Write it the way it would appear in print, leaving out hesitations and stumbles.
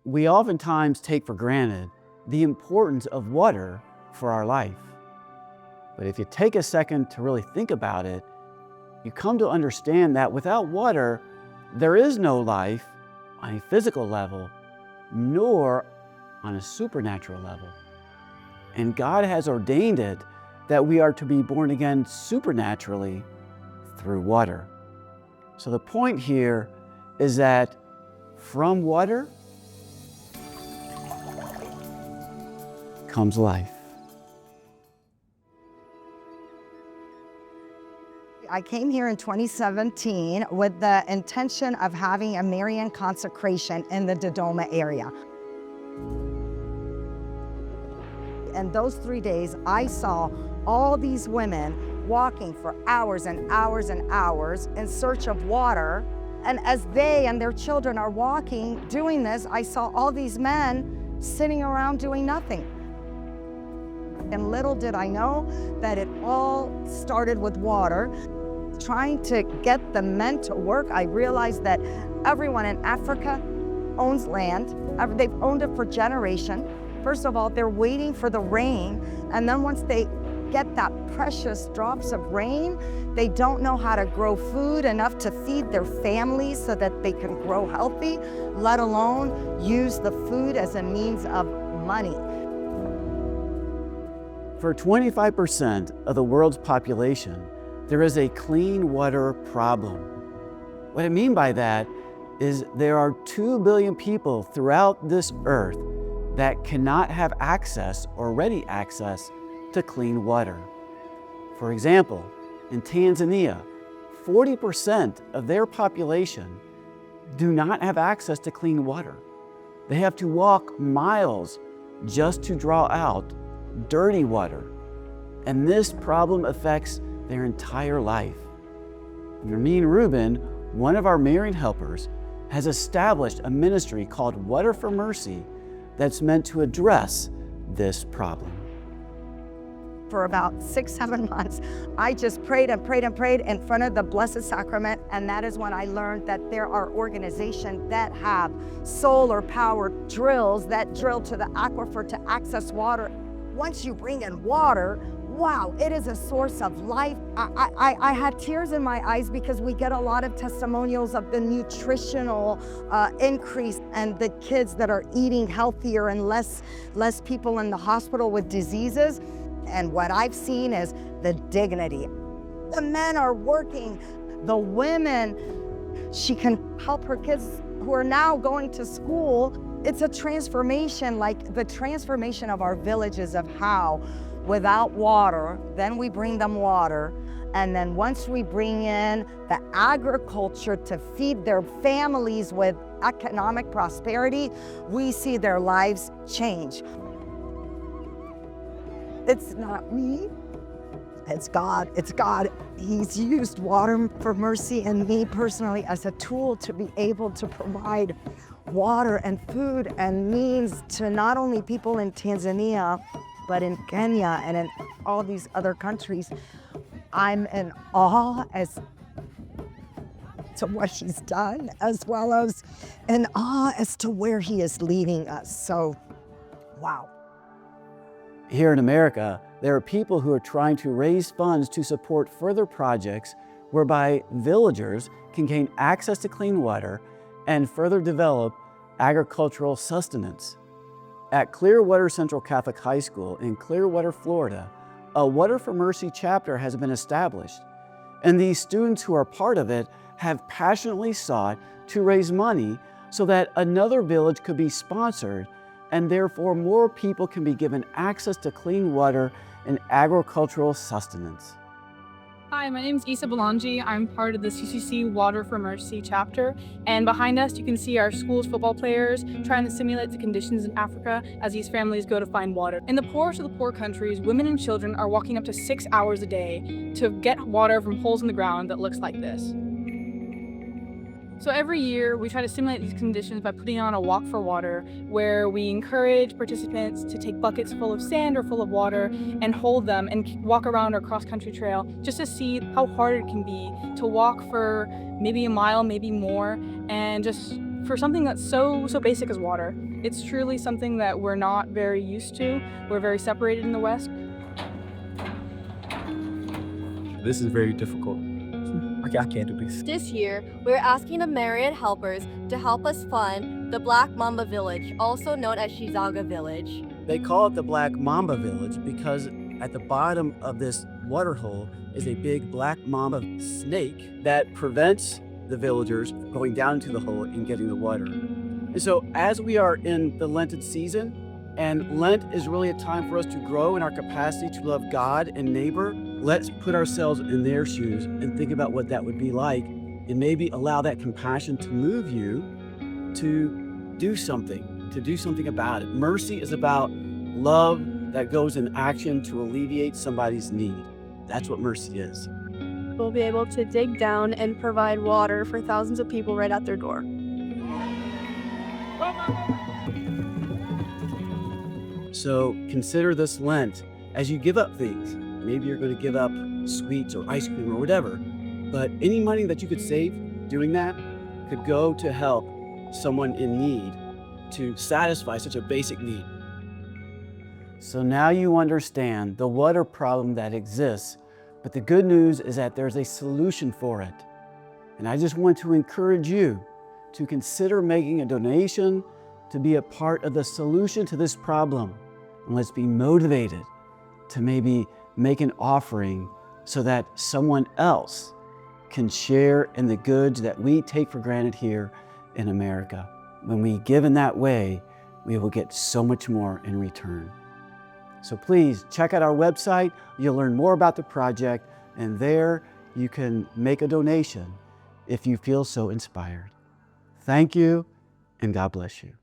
We oftentimes take for granted the importance of water for our life. But if you take a second to really think about it, you come to understand that without water, there is no life on a physical level, nor on a supernatural level. And God has ordained it that we are to be born again supernaturally through water. So the point here is that from water comes life. I came here in 2017 with the intention of having a Marian consecration in the Dodoma area. And those 3 days, I saw all these women walking for hours and hours and hours in search of water. And as they and their children are walking, doing this, I saw all these men sitting around doing nothing. And little did I know that it all started with water. Trying to get the men to work, I realized that everyone in Africa owns land. They've owned it for generations. First of all, they're waiting for the rain, and then once they get that precious drops of rain, they don't know how to grow food enough to feed their families so that they can grow healthy, let alone use the food as a means of money. For 25% of the world's population, there is a clean water problem. What I mean by that is there are 2 billion people throughout this earth that cannot have access or ready access to clean water. For example, in Tanzania, 40% of their population do not have access to clean water. They have to walk miles just to draw out dirty water. And this problem affects their entire life. Nermeen Rubin, one of our Marian helpers, has established a ministry called Water for Mercy that's meant to address this problem. For about 6-7 months, I just prayed and prayed and prayed in front of the Blessed Sacrament, and that is when I learned that there are organizations that have solar-powered drills that drill to the aquifer to access water. Once you bring in water, wow, it is a source of life. I had tears in my eyes because we get a lot of testimonials of the nutritional increase and the kids that are eating healthier and less people in the hospital with diseases. And what I've seen is the dignity. The men are working. The women, she can help her kids who are now going to school. It's a transformation, like the transformation of our villages, of how without water, then we bring them water. And then once we bring in the agriculture to feed their families with economic prosperity, we see their lives change. It's not me, it's God, it's God. He's used Water for Mercy and me personally as a tool to be able to provide water and food and means to not only people in Tanzania, but in Kenya and in all these other countries. I'm in awe as to what he's done, as well as in awe as to where he is leading us. So, wow. Here in America, there are people who are trying to raise funds to support further projects whereby villagers can gain access to clean water and further develop agricultural sustenance. At Clearwater Central Catholic High School in Clearwater, Florida, a Water for Mercy chapter has been established, and these students who are part of it have passionately sought to raise money so that another village could be sponsored, and therefore more people can be given access to clean water and agricultural sustenance. Hi, my name is Isa Belangi. I'm part of the CCC Water for Mercy chapter, and behind us you can see our school's football players trying to simulate the conditions in Africa as these families go to find water. In the poorest of the poor countries, women and children are walking up to 6 hours a day to get water from holes in the ground that looks like this. So every year we try to simulate these conditions by putting on a walk for water, where we encourage participants to take buckets full of sand or full of water and hold them and walk around our cross-country trail just to see how hard it can be to walk for maybe a mile, maybe more, and just for something that's so basic as water. It's truly something that we're not very used to. We're very separated in the West. This is very difficult. I can't do this. This year, we're asking the Marriott helpers to help us fund the Black Mamba Village, also known as Chizaga Village. They call it the Black Mamba Village because at the bottom of this water hole is a big black mamba snake that prevents the villagers going down into the hole and getting the water. And so as we are in the Lenten season, and Lent is really a time for us to grow in our capacity to love God and neighbor, let's put ourselves in their shoes and think about what that would be like, and maybe allow that compassion to move you to do something about it. Mercy is about love that goes in action to alleviate somebody's need. That's what mercy is. We'll be able to dig down and provide water for thousands of people right at their door. So consider this Lent as you give up things. Maybe you're going to give up sweets or ice cream or whatever, but any money that you could save doing that could go to help someone in need, to satisfy such a basic need. So now you understand the water problem that exists, but the good news is that there's a solution for it. And I just want to encourage you to consider making a donation to be a part of the solution to this problem. And let's be motivated to maybe make an offering so that someone else can share in the goods that we take for granted here in America. When we give in that way, we will get so much more in return. So please check out our website. You'll learn more about the project, and there you can make a donation if you feel so inspired. Thank you, and God bless you.